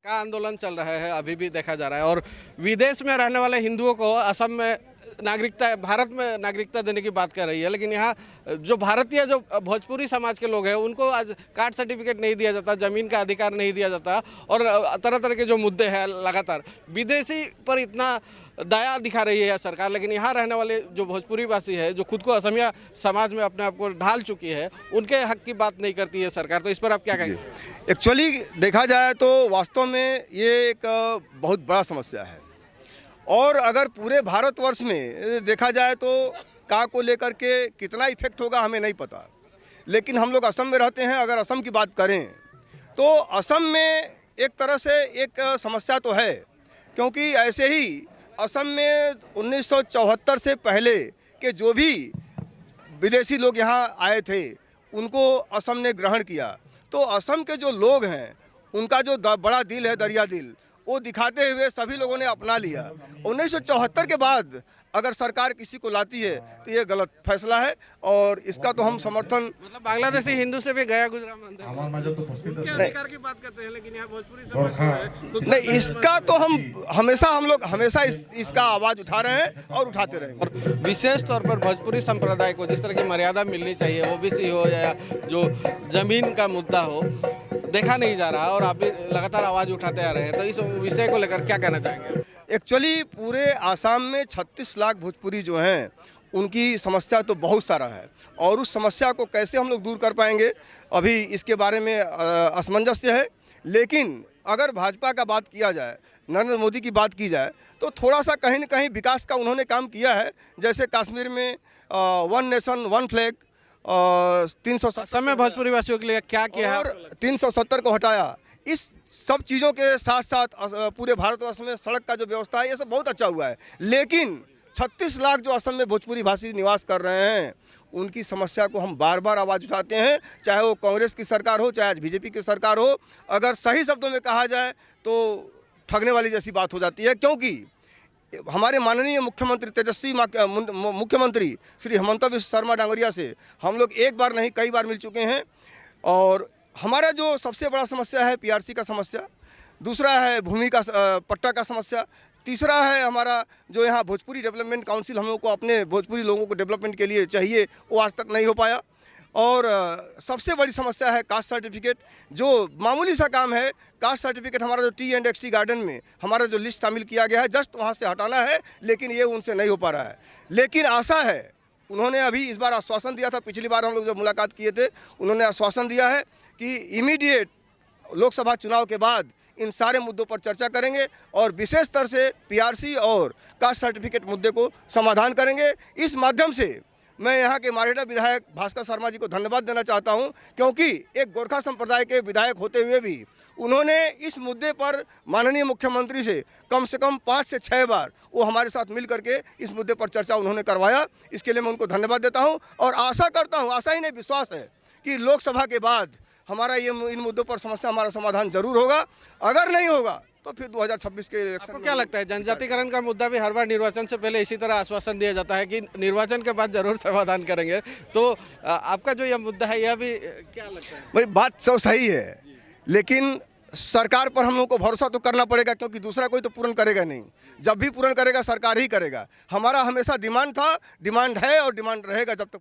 का आंदोलन चल रहा है, अभी भी देखा जा रहा है। और विदेश में रहने वाले हिंदुओं को असम में नागरिकता, भारत में नागरिकता देने की बात कर रही है, लेकिन यहाँ जो भारतीय जो भोजपुरी समाज के लोग हैं उनको आज कास्ट सर्टिफिकेट नहीं दिया जाता, ज़मीन का अधिकार नहीं दिया जाता, और तरह तरह के जो मुद्दे हैं लगातार विदेशी पर इतना दया दिखा रही है सरकार, लेकिन यहाँ रहने वाले जो भोजपुरी वासी है, जो खुद को असमिया समाज में अपने आप को ढाल चुकी है, उनके हक की बात नहीं करती है सरकार। तो इस पर आप क्या कहेंगे? एक्चुअली देखा जाए तो वास्तव में ये एक बहुत बड़ा समस्या है, और अगर पूरे भारतवर्ष में देखा जाए तो का को लेकर के कितना इफेक्ट होगा हमें नहीं पता, लेकिन हम लोग असम में रहते हैं। अगर असम की बात करें तो असम में एक तरह से एक समस्या तो है, क्योंकि ऐसे ही असम में 1974 से पहले के जो भी विदेशी लोग यहाँ आए थे उनको असम ने ग्रहण किया। तो असम के जो लोग हैं उनका जो बड़ा दिल है, दरिया दिल, वो दिखाते हुए सभी लोगों ने अपना लिया। 1974 के बाद अगर सरकार किसी को लाती है तो ये गलत फैसला है, और इसका तो हम समर्थन मतलब बांग्लादेशी हिंदू से भी गया गुजरा मंदिर उनके अधिकार की बात करते हैं, लेकिन यहाँ भोजपुरी समाज जो है नहीं, इसका तो हम लोग हमेशा इसका आवाज़ उठा रहे हैं और उठाते रहेंगे। और विशेष तौर पर भोजपुरी संप्रदाय को जिस तरह की मर्यादा मिलनी चाहिए, ओबीसी हो या जो जमीन का मुद्दा हो, देखा नहीं जा रहा, और आप भी लगातार आवाज़ उठाते आ रहे हैं। तो इस विषय को लेकर क्या कहना चाहेंगे? एक्चुअली पूरे आसाम में 36 लाख भोजपुरी जो हैं उनकी समस्या तो बहुत सारा है, और उस समस्या को कैसे हम लोग दूर कर पाएंगे अभी इसके बारे में असमंजस्य है। लेकिन अगर भाजपा का बात किया जाए, नरेंद्र मोदी की बात की जाए, तो थोड़ा सा कहीं न कहीं विकास का उन्होंने काम किया है। जैसे कश्मीर में 1 नेशन 1 फ्लैग, 370 में भोजपुरी वासियों के लिए क्या किया है, और 370 को हटाया। इस सब चीज़ों के साथ साथ पूरे भारतवर्ष में सड़क का जो व्यवस्था है ये सब बहुत अच्छा हुआ है। लेकिन 36 लाख जो असम में भोजपुरी भाषी निवास कर रहे हैं उनकी समस्या को हम बार बार आवाज़ उठाते हैं, चाहे वो कांग्रेस की सरकार हो, चाहे आज बीजेपी की सरकार हो। अगर सही शब्दों में कहा जाए तो ठगने वाली जैसी बात हो जाती है, क्योंकि हमारे माननीय मुख्यमंत्री तेजस्वी मुख्यमंत्री श्री हेमंत बिस्वा शर्मा डांगरिया से हम लोग एक बार नहीं कई बार मिल चुके हैं। और हमारा जो सबसे बड़ा समस्या है पीआरसी का समस्या, दूसरा है भूमि का पट्टा का समस्या, तीसरा है हमारा जो यहाँ भोजपुरी डेवलपमेंट काउंसिल हम लोग को अपने भोजपुरी लोगों को डेवलपमेंट के लिए चाहिए, वो आज तक नहीं हो पाया। और सबसे बड़ी समस्या है कास्ट सर्टिफिकेट, जो मामूली सा काम है। कास्ट सर्टिफिकेट हमारा जो T&XT गार्डन में हमारा जो लिस्ट शामिल किया गया है, जस्ट वहाँ से हटाना है, लेकिन ये उनसे नहीं हो पा रहा है। लेकिन आशा है, उन्होंने अभी इस बार आश्वासन दिया था, पिछली बार हम लोग जब मुलाकात किए थे उन्होंने आश्वासन दिया है कि इमीडिएट लोकसभा चुनाव के बाद इन सारे मुद्दों पर चर्चा करेंगे और विशेष स्तर से पीआरसी और कास्ट सर्टिफिकेट मुद्दे को समाधान करेंगे। इस माध्यम से मैं यहाँ के मारेटा विधायक भास्कर शर्मा जी को धन्यवाद देना चाहता हूँ, क्योंकि एक गोरखा संप्रदाय के विधायक होते हुए भी उन्होंने इस मुद्दे पर माननीय मुख्यमंत्री से कम 5 से 6 बार वो हमारे साथ मिल करके इस मुद्दे पर चर्चा उन्होंने करवाया। इसके लिए मैं उनको धन्यवाद देता हूँ, और आशा करता हूँ, आशा ही नहीं विश्वास है कि लोकसभा के बाद हमारा ये इन मुद्दों पर समस्या हमारा समाधान जरूर होगा। अगर नहीं होगा तो फिर 2026 के इलेक्शन। आपको क्या लगता है, जनजातिकरण का मुद्दा भी हर बार निर्वाचन से पहले इसी तरह आश्वासन दिया जाता है कि निर्वाचन के बाद जरूर समाधान करेंगे, तो आपका जो यह मुद्दा है यह भी क्या लगता है? भाई बात सब सही है, लेकिन सरकार पर हम लोग को भरोसा तो करना पड़ेगा, क्योंकि दूसरा कोई तो पूर्ण करेगा नहीं। जब भी पूर्ण करेगा सरकार ही करेगा। हमारा हमेशा डिमांड था, डिमांड है और डिमांड रहेगा जब तक